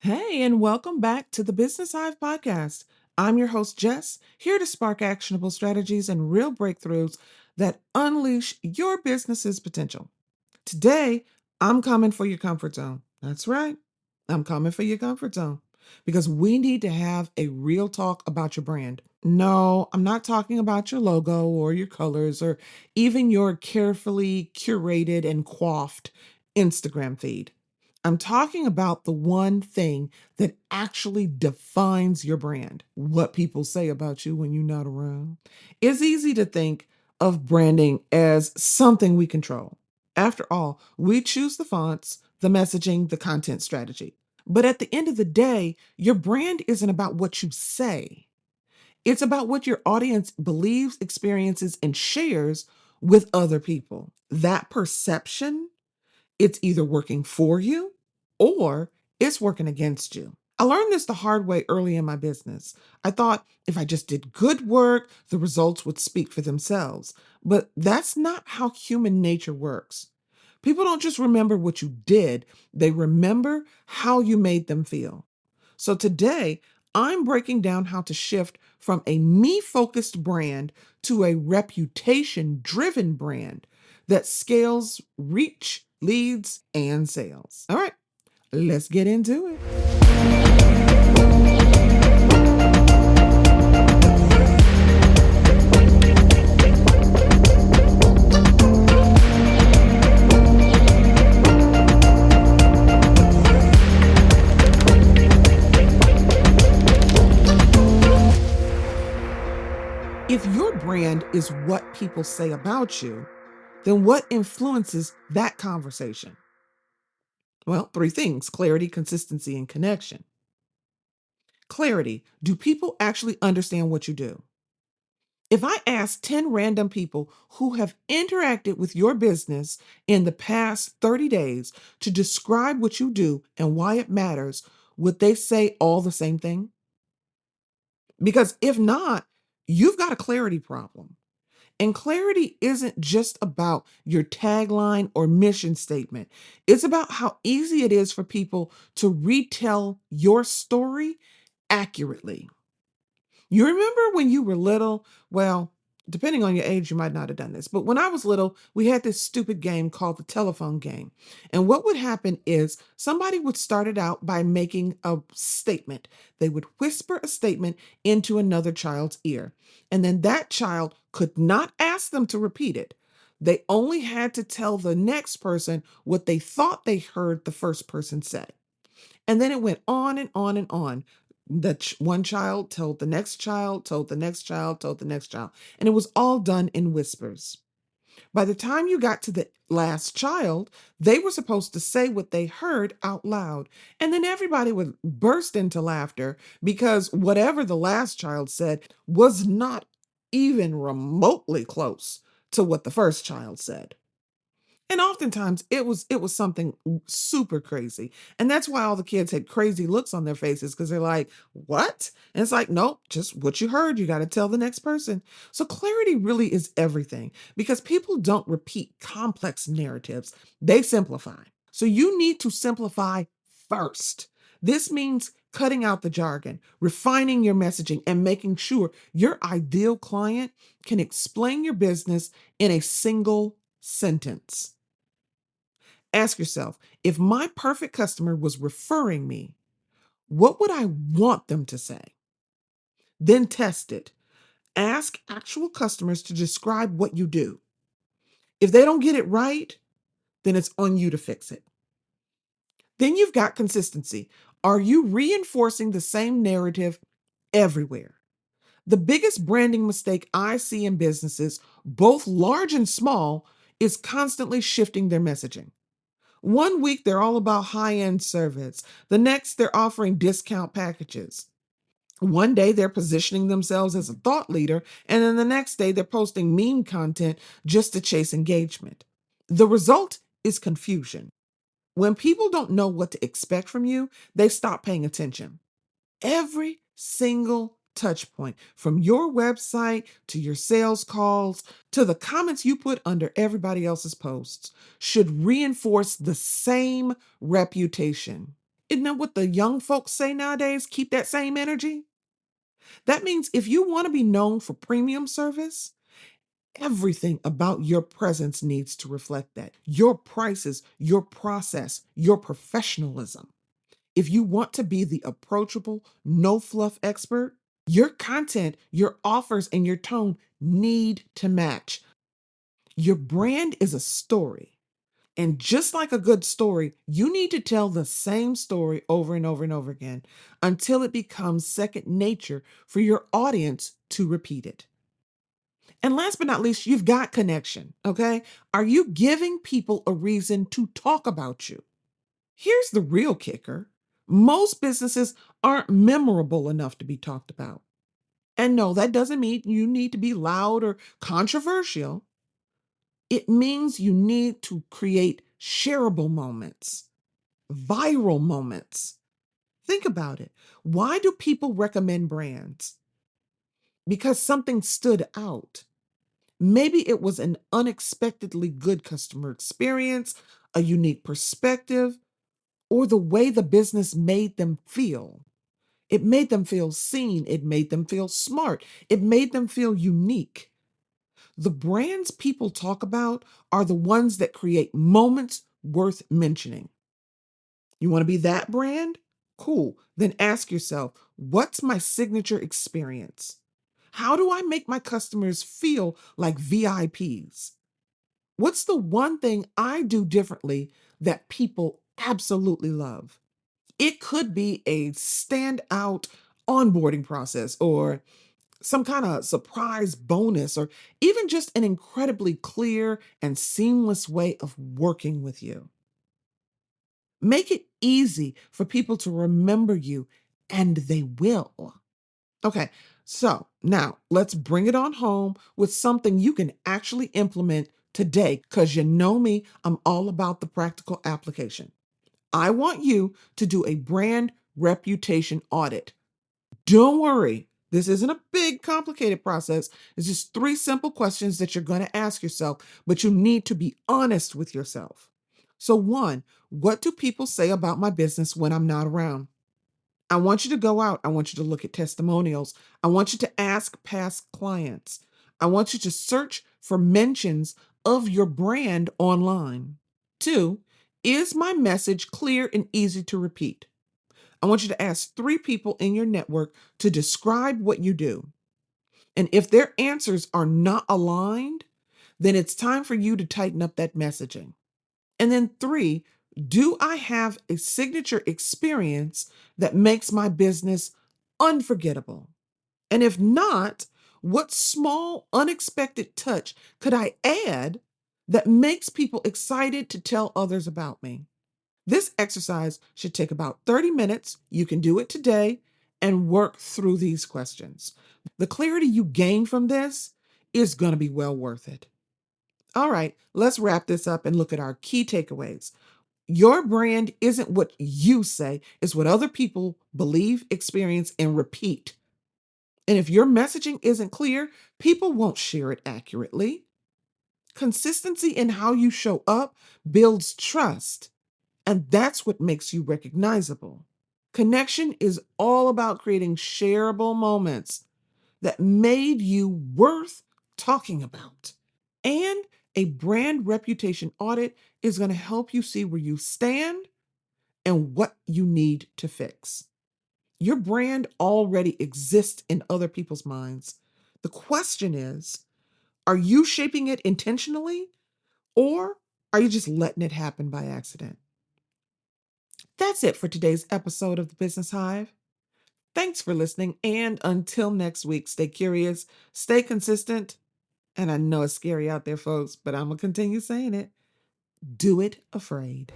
Hey, and welcome back to the Business Hive podcast. I'm your host, Jess, here to spark actionable strategies and real breakthroughs that unleash your business's potential. Today, I'm coming for your comfort zone. That's right. I'm coming for your comfort zone because we need to have a real talk about your brand. No, I'm not talking about your logo or your colors or even your carefully curated and coiffed Instagram feed. I'm talking about the one thing that actually defines your brand, what people say about you when you're not around. It's easy to think of branding as something we control. After all, we choose the fonts, the messaging, the content strategy. But at the end of the day, your brand isn't about what you say. It's about what your audience believes, experiences, and shares with other people. That perception, it's either working for you or it's working against you. I learned this the hard way early in my business. I thought if I just did good work, the results would speak for themselves. But that's not how human nature works. People don't just remember what you did, they remember how you made them feel. So today, I'm breaking down how to shift from a me focused brand to a reputation driven brand that scales reach, leads, and sales. All right, let's get into it. If your brand is what people say about you, then what influences that conversation? Well, three things: clarity, consistency, and connection. Clarity. Do people actually understand what you do? If I ask 10 random people who have interacted with your business in the past 30 days to describe what you do and why it matters, would they say all the same thing? Because if not, you've got a clarity problem. And clarity isn't just about your tagline or mission statement. It's about how easy it is for people to retell your story accurately. You remember when you were little? Well, depending on your age, you might not have done this. But when I was little, we had this stupid game called the telephone game. And what would happen is somebody would start it out by making a statement. They would whisper a statement into another child's ear. And then that child could not ask them to repeat it. They only had to tell the next person what they thought they heard the first person say. And then it went on and on and on. One child told the next child, told the next child, told the next child. And it was all done in whispers. By the time you got to the last child, they were supposed to say what they heard out loud. And then everybody would burst into laughter because whatever the last child said was not even remotely close to what the first child said. And oftentimes it was something super crazy. And that's why all the kids had crazy looks on their faces because they're like, "What?" And it's like, "Nope, just what you heard. You got to tell the next person." So clarity really is everything because people don't repeat complex narratives. They simplify. So you need to simplify first. This means cutting out the jargon, refining your messaging, and making sure your ideal client can explain your business in a single sentence. Ask yourself, if my perfect customer was referring me, what would I want them to say? Then test it. Ask actual customers to describe what you do. If they don't get it right, then it's on you to fix it. Then you've got consistency. Are you reinforcing the same narrative everywhere? The biggest branding mistake I see in businesses, both large and small, is constantly shifting their messaging. One week they're all about high end service. The next they're offering discount packages. One day they're positioning themselves as a thought leader, and then the next day they're posting meme content just to chase engagement. The result is confusion. When people don't know what to expect from you, they stop paying attention. Every single touch point, from your website to your sales calls to the comments you put under everybody else's posts, should reinforce the same reputation. Isn't that what the young folks say nowadays? Keep that same energy. That means if you want to be known for premium service, everything about your presence needs to reflect that. Your prices, your process, your professionalism. If you want to be the approachable, no fluff expert, your content, your offers, and your tone need to match. Your brand is a story. And just like a good story, you need to tell the same story over and over and over again until it becomes second nature for your audience to repeat it. And last but not least, you've got connection, okay? Are you giving people a reason to talk about you? Here's the real kicker. Most businesses aren't memorable enough to be talked about. And no, that doesn't mean you need to be loud or controversial. It means you need to create shareable moments, viral moments. Think about it. Why do people recommend brands? Because something stood out. Maybe it was an unexpectedly good customer experience, a unique perspective, or the way the business made them feel. It made them feel seen. It made them feel smart. It made them feel unique. The brands people talk about are the ones that create moments worth mentioning. You want to be that brand? Cool. Then ask yourself, what's my signature experience? How do I make my customers feel like VIPs? What's the one thing I do differently that people absolutely love? It could be a standout onboarding process or some kind of surprise bonus or even just an incredibly clear and seamless way of working with you. Make it easy for people to remember you, and they will. Okay, so now let's bring it on home with something you can actually implement today because you know me, I'm all about the practical application. I want you to do a brand reputation audit. Don't worry, this isn't a big, complicated process. It's just three simple questions that you're going to ask yourself, but you need to be honest with yourself. So, one, what do people say about my business when I'm not around? I want you to go out. I want you to look at testimonials. I want you to ask past clients. I want you to search for mentions of your brand online. Two, is my message clear and easy to repeat? I want you to ask three people in your network to describe what you do. And if their answers are not aligned, then it's time for you to tighten up that messaging. And then three, do I have a signature experience that makes my business unforgettable? And if not, what small, unexpected touch could I add that makes people excited to tell others about me? This exercise should take about 30 minutes. You can do it today and work through these questions. The clarity you gain from this is going to be well worth it. All right, let's wrap this up and look at our key takeaways. Your brand isn't what you say, it's what other people believe, experience, and repeat. And if your messaging isn't clear, people won't share it accurately. Consistency in how you show up builds trust, and that's what makes you recognizable. Connection is all about creating shareable moments that made you worth talking about. And a brand reputation audit is going to help you see where you stand and what you need to fix. Your brand already exists in other people's minds. The question is, are you shaping it intentionally or are you just letting it happen by accident? That's it for today's episode of the Business Hive. Thanks for listening. And until next week, stay curious, stay consistent. And I know it's scary out there, folks, but I'm going to continue saying it. Do it afraid.